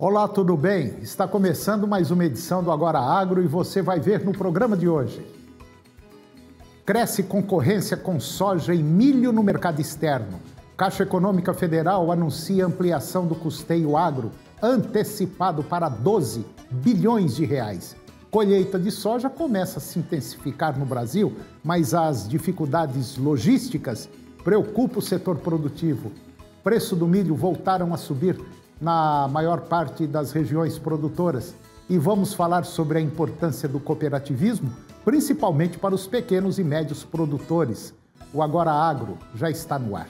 Olá, tudo bem? Está começando mais uma edição do Agora Agro e você vai ver no programa de hoje. Cresce concorrência com soja e milho no mercado externo. Caixa Econômica Federal anuncia ampliação do custeio agro, antecipado para 12 bilhões de reais. Colheita de soja começa a se intensificar no Brasil, mas as dificuldades logísticas preocupam o setor produtivo. Preço do milho voltaram a subir na maior parte das regiões produtoras. E vamos falar sobre a importância do cooperativismo, principalmente para os pequenos e médios produtores. O Agora Agro já está no ar.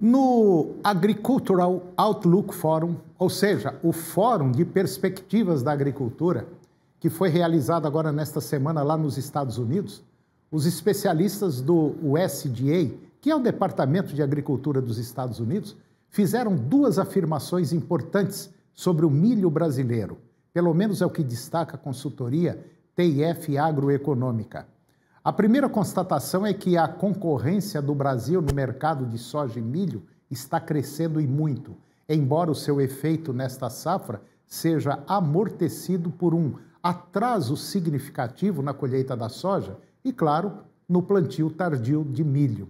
No Agricultural Outlook Forum, ou seja, o Fórum de Perspectivas da Agricultura, que foi realizado agora nesta semana lá nos Estados Unidos, os especialistas do USDA, que é o Departamento de Agricultura dos Estados Unidos, fizeram duas afirmações importantes sobre o milho brasileiro. Pelo menos é o que destaca a consultoria TIF Agroeconômica. A primeira constatação é que a concorrência do Brasil no mercado de soja e milho está crescendo e muito, embora o seu efeito nesta safra seja amortecido por um atraso significativo na colheita da soja e, claro, no plantio tardio de milho.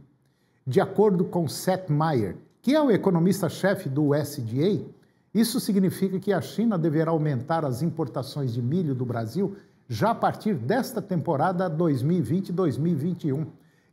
De acordo com Seth Meyer, que é o economista-chefe do USDA, isso significa que a China deverá aumentar as importações de milho do Brasil já a partir desta temporada 2020-2021.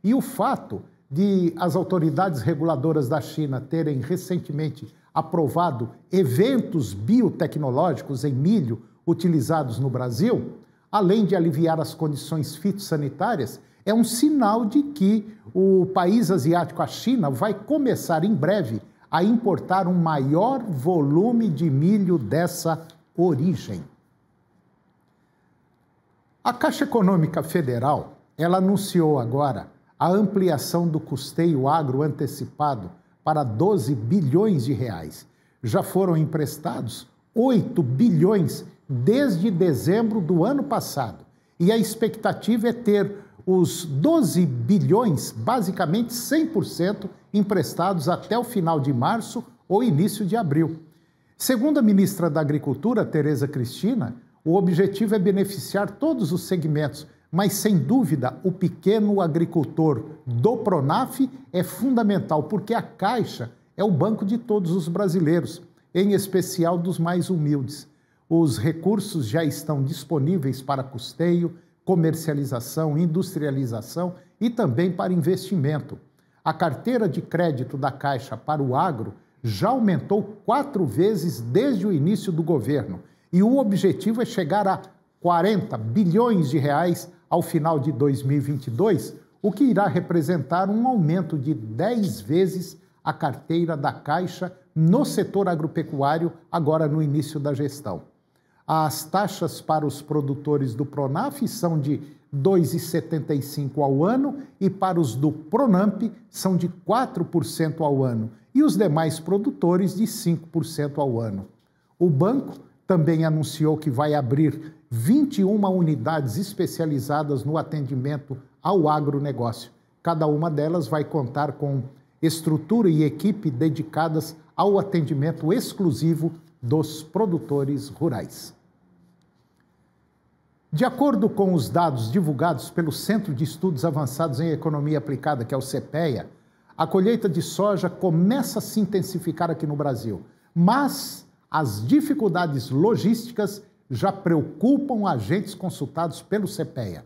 E o fato de as autoridades reguladoras da China terem recentemente aprovado eventos biotecnológicos em milho utilizados no Brasil, além de aliviar as condições fitossanitárias, é um sinal de que o país asiático, a China, vai começar em breve a importar um maior volume de milho dessa origem. A Caixa Econômica Federal, ela anunciou agora a ampliação do custeio agro antecipado para 12 bilhões de reais. Já foram emprestados 8 bilhões desde dezembro do ano passado. E a expectativa é ter os 12 bilhões, basicamente 100%, emprestados até o final de março ou início de abril. Segundo a ministra da Agricultura, Tereza Cristina, o objetivo é beneficiar todos os segmentos, mas, sem dúvida, o pequeno agricultor do Pronaf é fundamental, porque a Caixa é o banco de todos os brasileiros, em especial dos mais humildes. Os recursos já estão disponíveis para custeio, comercialização, industrialização e também para investimento. A carteira de crédito da Caixa para o agro já aumentou 4 vezes desde o início do governo. E o objetivo é chegar a 40 bilhões de reais ao final de 2022, o que irá representar um aumento de 10 vezes a carteira da Caixa no setor agropecuário, agora no início da gestão. As taxas para os produtores do Pronaf são de 2,75% ao ano e para os do Pronamp são de 4% ao ano e os demais produtores de 5% ao ano. O banco também anunciou que vai abrir 21 unidades especializadas no atendimento ao agronegócio. Cada uma delas vai contar com estrutura e equipe dedicadas ao atendimento exclusivo dos produtores rurais. De acordo com os dados divulgados pelo Centro de Estudos Avançados em Economia Aplicada, que é o CEPEA, a colheita de soja começa a se intensificar aqui no Brasil, mas as dificuldades logísticas já preocupam agentes consultados pelo CEPEA.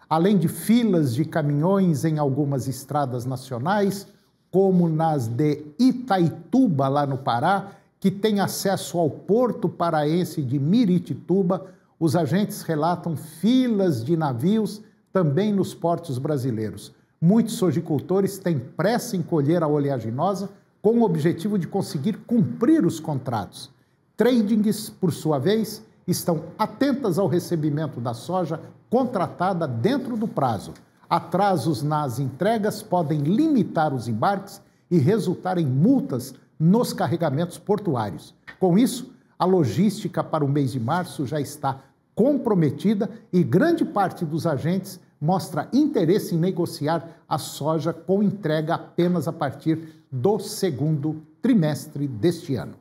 Além de filas de caminhões em algumas estradas nacionais, como nas de Itaituba, lá no Pará, que tem acesso ao porto paraense de Miritituba, os agentes relatam filas de navios também nos portos brasileiros. Muitos sojicultores têm pressa em colher a oleaginosa com o objetivo de conseguir cumprir os contratos. Tradings, por sua vez, estão atentas ao recebimento da soja contratada dentro do prazo. Atrasos nas entregas podem limitar os embarques e resultar em multas nos carregamentos portuários. Com isso, a logística para o mês de março já está comprometida e grande parte dos agentes mostra interesse em negociar a soja com entrega apenas a partir do segundo trimestre deste ano.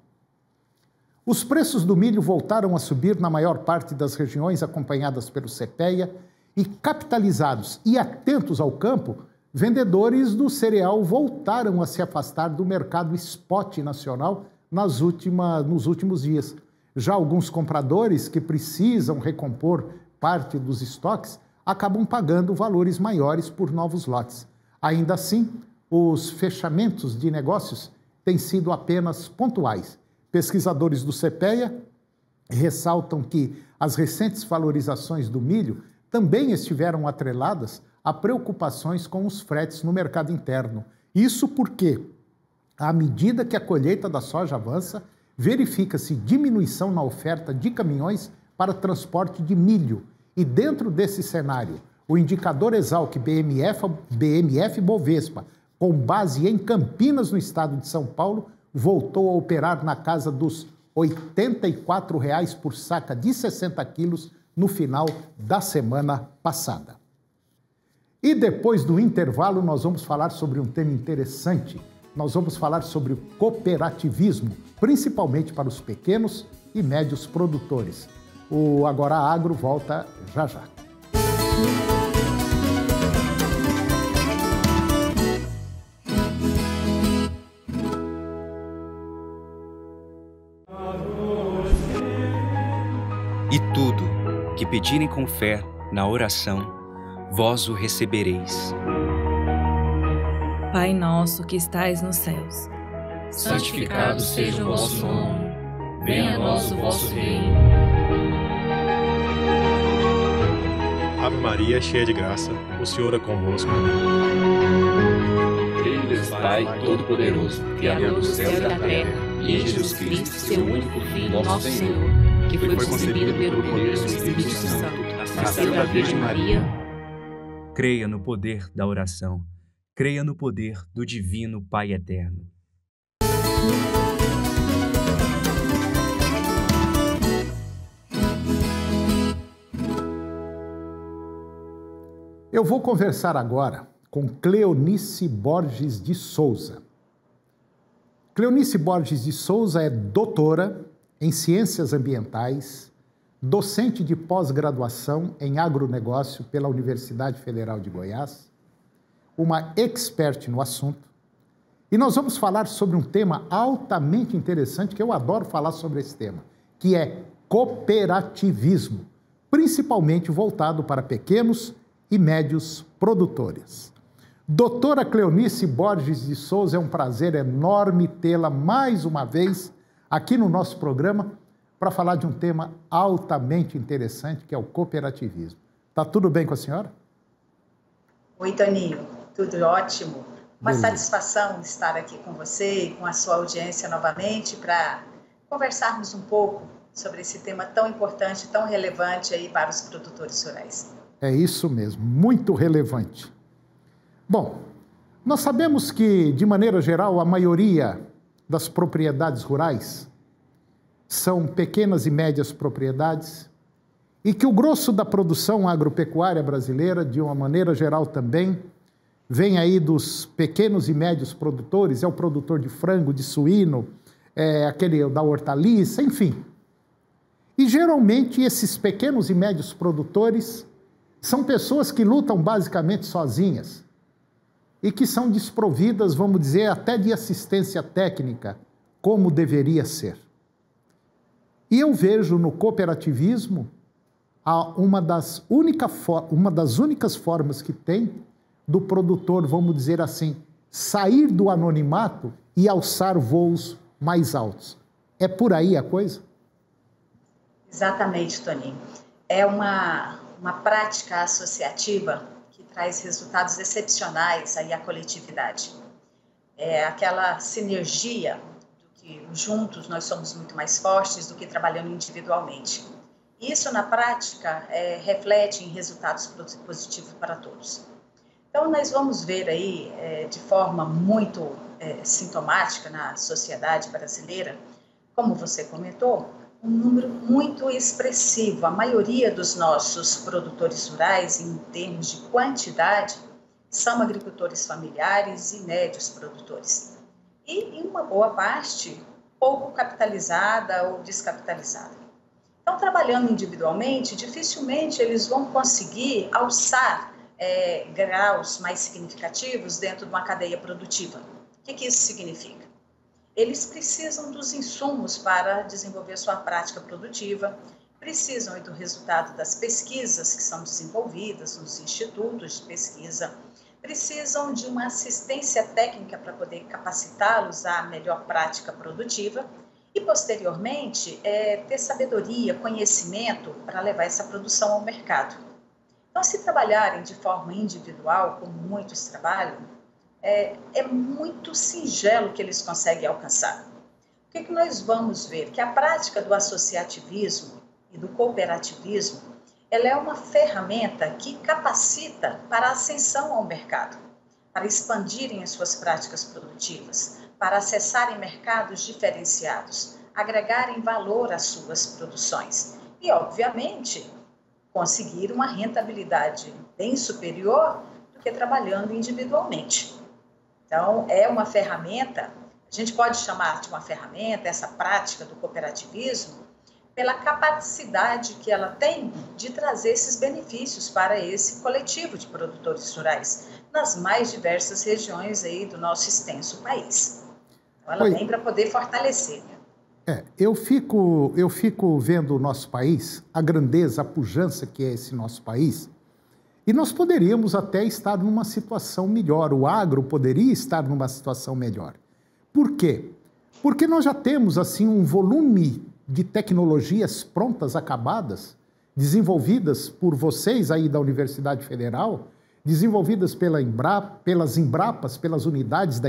Os preços do milho voltaram a subir na maior parte das regiões acompanhadas pelo CPEA e, capitalizados e atentos ao campo, vendedores do cereal voltaram a se afastar do mercado spot nacional nos últimos dias. Já alguns compradores que precisam recompor parte dos estoques acabam pagando valores maiores por novos lotes. Ainda assim, os fechamentos de negócios têm sido apenas pontuais. Pesquisadores do CPEA ressaltam que as recentes valorizações do milho também estiveram atreladas a preocupações com os fretes no mercado interno. Isso porque, à medida que a colheita da soja avança, verifica-se diminuição na oferta de caminhões para transporte de milho. E dentro desse cenário, o indicador Exalc BMF Bovespa, com base em Campinas, no estado de São Paulo, voltou a operar na casa dos R$ 84,00 por saca de 60 quilos no final da semana passada. E depois do intervalo, nós vamos falar sobre um tema interessante. Nós vamos falar sobre o cooperativismo, principalmente para os pequenos e médios produtores. O Agora Agro volta já já. E tudo que pedirem com fé na oração, vós o recebereis. Pai nosso que estais nos céus, santificado seja o vosso nome. Venha a nós o vosso reino. Ave Maria, cheia de graça, o Senhor é convosco. Creio em Deus Pai Todo-Poderoso, Criador do céu e da terra, e em Jesus Cristo, seu único Filho, nosso Senhor, que foi concebido pelo poder do Espírito Santo, nasceu da Virgem Maria. Creia no poder da oração. Creia no poder do Divino Pai Eterno. Eu vou conversar agora com Cleonice Borges de Souza. Cleonice Borges de Souza é doutora em Ciências Ambientais, docente de pós-graduação em agronegócio pela Universidade Federal de Goiás, uma expert no assunto, e nós vamos falar sobre um tema altamente interessante, que eu adoro falar sobre esse tema, que é cooperativismo, principalmente voltado para pequenos e médios produtores. Doutora Cleonice Borges de Souza, é um prazer enorme tê-la mais uma vez aqui no nosso programa para falar de um tema altamente interessante, que é o cooperativismo. Tá tudo bem com a senhora? Oi, Toninho. Tudo ótimo. Uma satisfação estar aqui com você e com a sua audiência novamente para conversarmos um pouco sobre esse tema tão importante, tão relevante aí para os produtores rurais. É isso mesmo, muito relevante. Bom, nós sabemos que, de maneira geral, a maioria das propriedades rurais são pequenas e médias propriedades e que o grosso da produção agropecuária brasileira, de uma maneira geral também, vem aí dos pequenos e médios produtores, é o produtor de frango, de suíno, é aquele da hortaliça, enfim. E geralmente esses pequenos e médios produtores são pessoas que lutam basicamente sozinhas e que são desprovidas, vamos dizer, até de assistência técnica, como deveria ser. E eu vejo no cooperativismo uma das únicas formas que tem do produtor, vamos dizer assim, sair do anonimato e alçar voos mais altos. É por aí a coisa? Exatamente, Toninho. É uma prática associativa que traz resultados excepcionais aí à coletividade. É aquela sinergia do que juntos nós somos muito mais fortes do que trabalhando individualmente. Isso, na prática, reflete em resultados positivos para todos. Então, nós vamos ver aí, de forma muito sintomática na sociedade brasileira, como você comentou, um número muito expressivo. A maioria dos nossos produtores rurais, em termos de quantidade, são agricultores familiares e médios produtores. E em uma boa parte, pouco capitalizada ou descapitalizada. Então, trabalhando individualmente, dificilmente eles vão conseguir alçar graus mais significativos dentro de uma cadeia produtiva. O que isso significa? Eles precisam dos insumos para desenvolver sua prática produtiva, precisam do resultado das pesquisas que são desenvolvidas nos institutos de pesquisa, precisam de uma assistência técnica para poder capacitá-los à melhor prática produtiva e, posteriormente, ter sabedoria, conhecimento para levar essa produção ao mercado. Então, se trabalharem de forma individual, como muitos trabalham, é muito singelo que eles conseguem alcançar. O que nós vamos ver? Que a prática do associativismo e do cooperativismo, ela é uma ferramenta que capacita para a ascensão ao mercado, para expandirem as suas práticas produtivas, para acessarem mercados diferenciados, agregarem valor às suas produções e, obviamente, conseguir uma rentabilidade bem superior do que trabalhando individualmente. Então, é uma ferramenta, a gente pode chamar de uma ferramenta, essa prática do cooperativismo, pela capacidade que ela tem de trazer esses benefícios para esse coletivo de produtores rurais, nas mais diversas regiões aí do nosso extenso país. Então, ela vem para poder fortalecer, né? Eu fico vendo o nosso país, a grandeza, a pujança que é esse nosso país, e nós poderíamos até estar numa situação melhor, o agro poderia estar numa situação melhor. Por quê? Porque nós já temos assim um volume de tecnologias prontas, acabadas, desenvolvidas por vocês aí da Universidade Federal, desenvolvidas pelas Embrapas, pelas unidades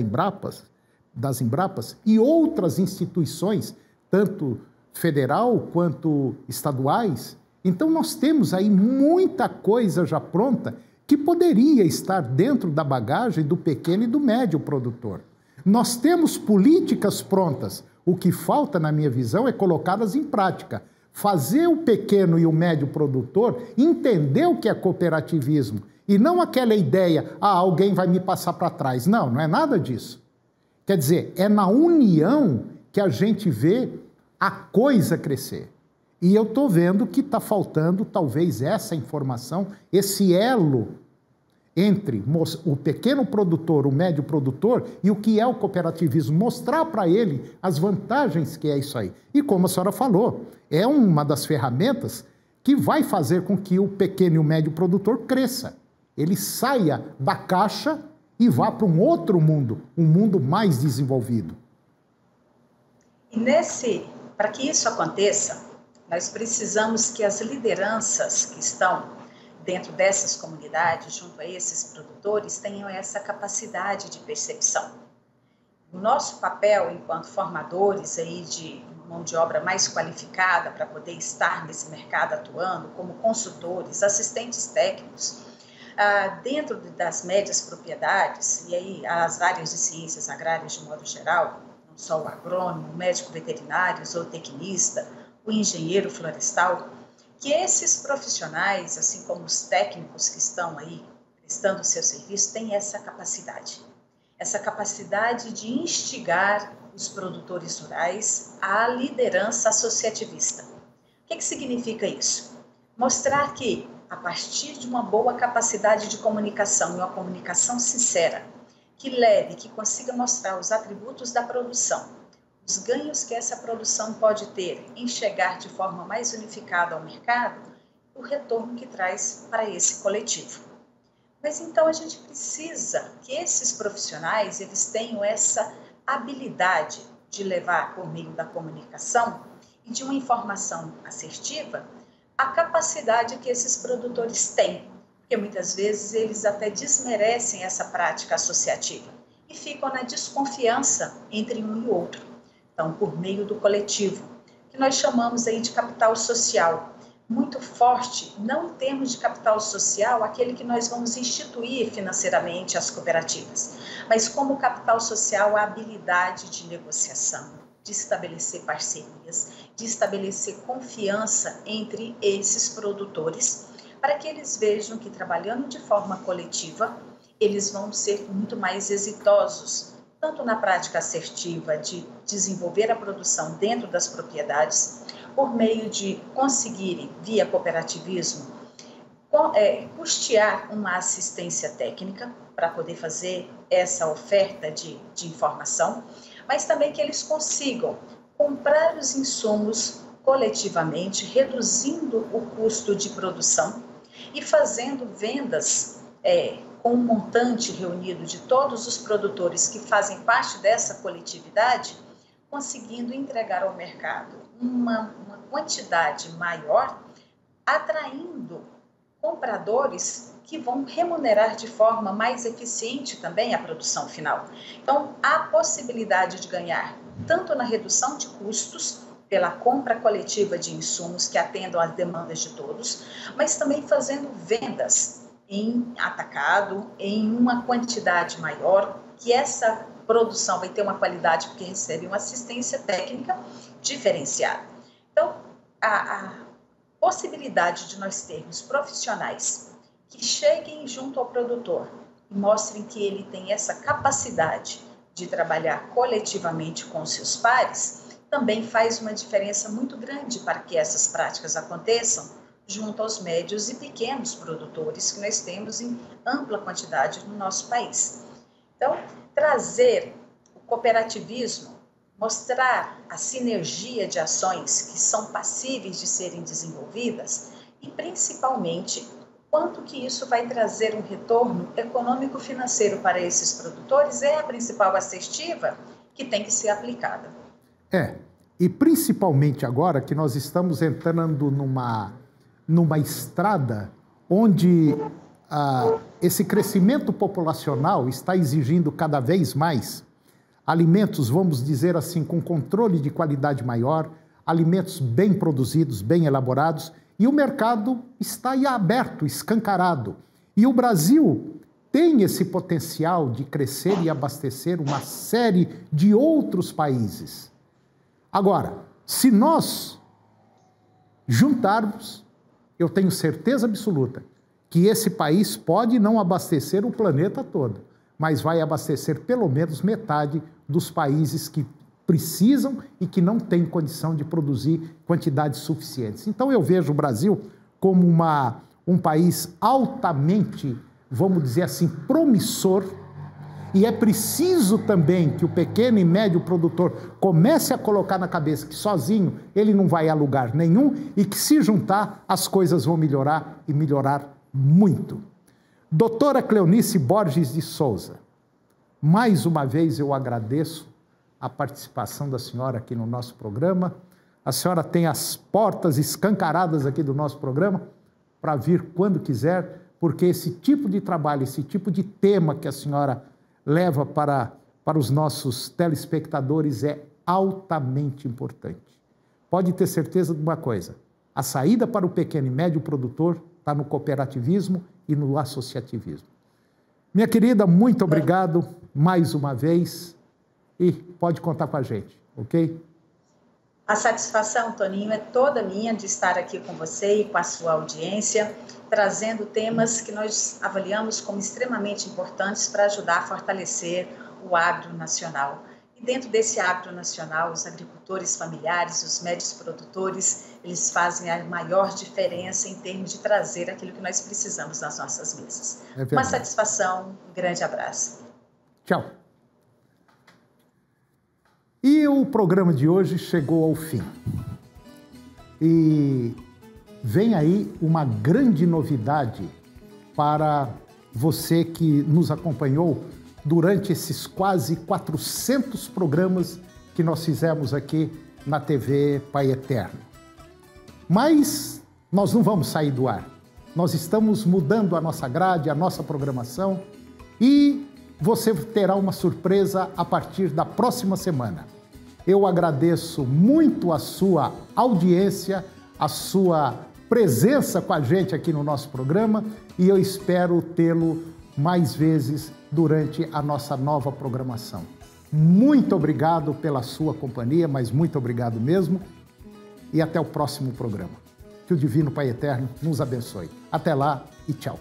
das Embrapas e outras instituições, tanto federal quanto estaduais. Então, nós temos aí muita coisa já pronta que poderia estar dentro da bagagem do pequeno e do médio produtor. Nós temos políticas prontas. O que falta, na minha visão, é colocá-las em prática. Fazer o pequeno e o médio produtor entender o que é cooperativismo e não aquela ideia, alguém vai me passar para trás. Não, não é nada disso. Quer dizer, é na união que a gente vê a coisa crescer. E eu estou vendo que está faltando talvez essa informação, esse elo entre o pequeno produtor, o médio produtor e o que é o cooperativismo, mostrar para ele as vantagens que é isso aí. E como a senhora falou, é uma das ferramentas que vai fazer com que o pequeno e o médio produtor cresça. Ele saia da caixa e vá para um outro mundo, um mundo mais desenvolvido. E para que isso aconteça, nós precisamos que as lideranças que estão dentro dessas comunidades, junto a esses produtores, tenham essa capacidade de percepção. O nosso papel enquanto formadores aí de mão de obra mais qualificada para poder estar nesse mercado atuando, como consultores, assistentes técnicos, dentro das médias propriedades, e aí as áreas de ciências agrárias de modo geral, não só o agrônomo, o médico veterinário, o zootecnista, o engenheiro florestal, que esses profissionais, assim como os técnicos que estão aí prestando o seu serviço, têm essa capacidade de instigar os produtores rurais à liderança associativista. O que significa isso? Mostrar que, a partir de uma boa capacidade de comunicação, e uma comunicação sincera, que consiga mostrar os atributos da produção, os ganhos que essa produção pode ter em chegar de forma mais unificada ao mercado, o retorno que traz para esse coletivo. Mas então a gente precisa que esses profissionais eles tenham essa habilidade de levar por meio da comunicação e de uma informação assertiva a capacidade que esses produtores têm, porque muitas vezes eles até desmerecem essa prática associativa e ficam na desconfiança entre um e outro. Então, por meio do coletivo, que nós chamamos aí de capital social, muito forte, não em termos de capital social, aquele que nós vamos instituir financeiramente as cooperativas, mas como capital social a habilidade de negociação, de estabelecer parcerias, de estabelecer confiança entre esses produtores, para que eles vejam que trabalhando de forma coletiva, eles vão ser muito mais exitosos, tanto na prática assertiva de desenvolver a produção dentro das propriedades, por meio de conseguirem, via cooperativismo, custear uma assistência técnica para poder fazer essa oferta de informação, mas também que eles consigam comprar os insumos coletivamente, reduzindo o custo de produção e fazendo vendas com um montante reunido de todos os produtores que fazem parte dessa coletividade, conseguindo entregar ao mercado uma quantidade maior, atraindo compradores que vão remunerar de forma mais eficiente também a produção final. Então, há possibilidade de ganhar tanto na redução de custos, pela compra coletiva de insumos que atendam às demandas de todos, mas também fazendo vendas em atacado, em uma quantidade maior, que essa produção vai ter uma qualidade porque recebe uma assistência técnica diferenciada. Então, a possibilidade de nós termos profissionais que cheguem junto ao produtor e mostrem que ele tem essa capacidade de trabalhar coletivamente com seus pares, também faz uma diferença muito grande para que essas práticas aconteçam junto aos médios e pequenos produtores que nós temos em ampla quantidade no nosso país. Então, trazer o cooperativismo, mostrar a sinergia de ações que são passíveis de serem desenvolvidas e, principalmente, quanto que isso vai trazer um retorno econômico-financeiro para esses produtores é a principal assertiva que tem que ser aplicada. E principalmente agora que nós estamos entrando numa estrada onde esse crescimento populacional está exigindo cada vez mais alimentos, vamos dizer assim, com controle de qualidade maior, alimentos bem produzidos, bem elaborados, e o mercado está aí aberto, escancarado. E o Brasil tem esse potencial de crescer e abastecer uma série de outros países. Agora, se nós juntarmos, eu tenho certeza absoluta que esse país pode não abastecer o planeta todo, mas vai abastecer pelo menos metade dos países que precisam e que não têm condição de produzir quantidades suficientes. Então eu vejo o Brasil como um país altamente, vamos dizer assim, promissor, e é preciso também que o pequeno e médio produtor comece a colocar na cabeça que sozinho ele não vai a lugar nenhum e que se juntar as coisas vão melhorar e melhorar muito. Doutora Cleonice Borges de Souza, mais uma vez eu agradeço a participação da senhora aqui no nosso programa. A senhora tem as portas escancaradas aqui do nosso programa para vir quando quiser, porque esse tipo de trabalho, esse tipo de tema que a senhora leva para os nossos telespectadores é altamente importante. Pode ter certeza de uma coisa, a saída para o pequeno e médio produtor está no cooperativismo e no associativismo. Minha querida, muito obrigado mais uma vez e pode contar com a gente, ok? A satisfação, Toninho, é toda minha de estar aqui com você e com a sua audiência, trazendo temas que nós avaliamos como extremamente importantes para ajudar a fortalecer o agro nacional. E dentro desse agro nacional, os agricultores familiares, os médios produtores, eles fazem a maior diferença em termos de trazer aquilo que nós precisamos nas nossas mesas. Uma satisfação, um grande abraço. Tchau. E o programa de hoje chegou ao fim. E vem aí uma grande novidade para você que nos acompanhou durante esses quase 400 programas que nós fizemos aqui na TV Pai Eterno. Mas nós não vamos sair do ar. Nós estamos mudando a nossa grade, a nossa programação e você terá uma surpresa a partir da próxima semana. Eu agradeço muito a sua audiência, a sua presença com a gente aqui no nosso programa e eu espero tê-lo mais vezes durante a nossa nova programação. Muito obrigado pela sua companhia, mas muito obrigado mesmo. E até o próximo programa. Que o Divino Pai Eterno nos abençoe. Até lá e tchau.